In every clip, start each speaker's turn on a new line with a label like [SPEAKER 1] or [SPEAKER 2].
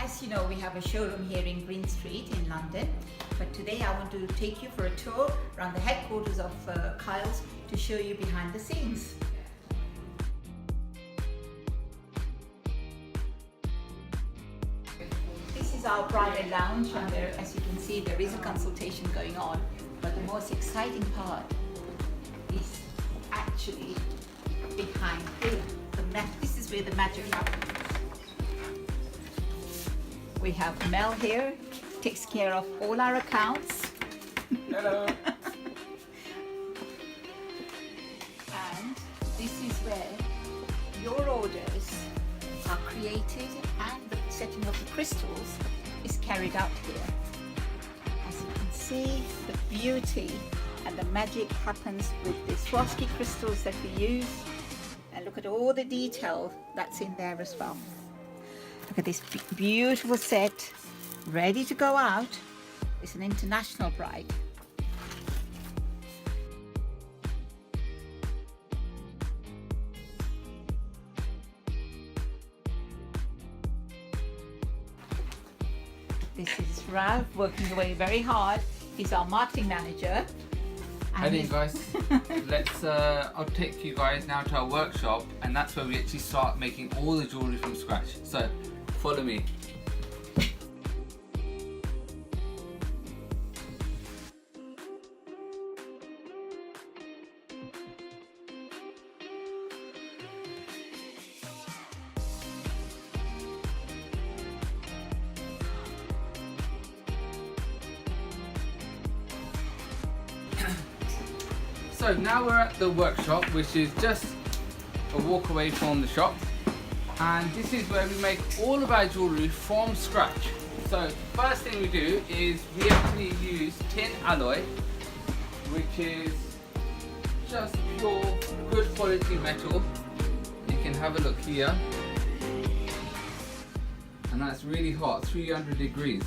[SPEAKER 1] As you know, we have a showroom here in Green Street in London, but today I want to take you for a tour around the headquarters of Kyle's to show you behind the scenes. This is our bridal lounge, and there, as you can see, there is a consultation going on, but the most exciting part is actually behind here. This is where the magic happens. We have Mel here, takes care of all our accounts.
[SPEAKER 2] Hello.
[SPEAKER 1] And this is where your orders are created and the setting of the crystals is carried out here. As you can see, the beauty and the magic happens with the Swarovski crystals that we use. And look at all the detail that's in there as well. Look at this beautiful set, ready to go out. It's an international bride. This is Ralph working away very hard. He's our marketing manager.
[SPEAKER 2] Hi there guys, I'll take you guys now to our workshop, and that's where we actually start making all the jewellery from scratch. So follow me. So now we're at the workshop, which is just a walk away from the shop, and this is where we make all of our jewellery from scratch. So first thing we do is we actually use tin alloy, which is just pure good quality metal. You can have a look here, and that's really hot, 300 degrees.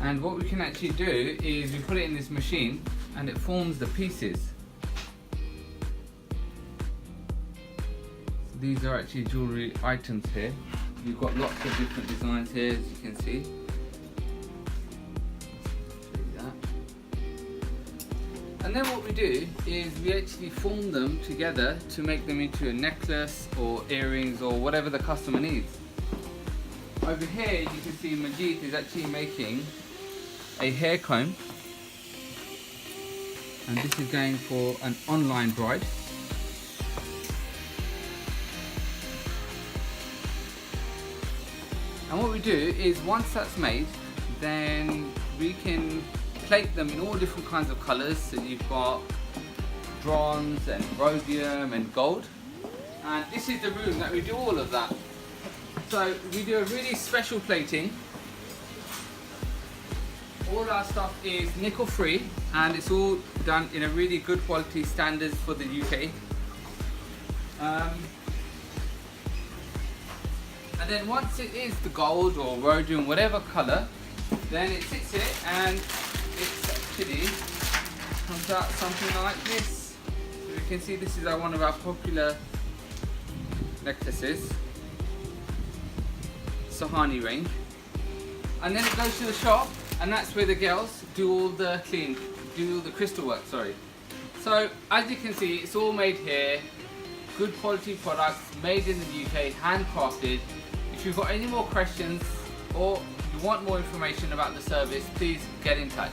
[SPEAKER 2] And what we can actually do is we put it in this machine and it forms the pieces. These are actually jewellery items here. You've got lots of different designs here, as you can see. Show you that. And then what we do is we actually form them together to make them into a necklace or earrings or whatever the customer needs. Over here you can see Majid is actually making a hair comb, and this is going for an online bride. And what we do is once that's made, then we can plate them in all different kinds of colours. So you've got bronze and rhodium and gold. And this is the room that we do all of that. So we do a really special plating. All our stuff is nickel free, and it's all done in a really good quality standards for the UK. And then once it is the gold or rhodium, whatever colour, then it sits here and it actually comes out something like this. So you can see this is one of our popular necklaces, Sahani range. And then it goes to the shop, and that's where the girls do all the crystal work, sorry. So as you can see, it's all made here, good quality products, made in the UK, handcrafted. If you've got any more questions or you want more information about the service, please get in touch.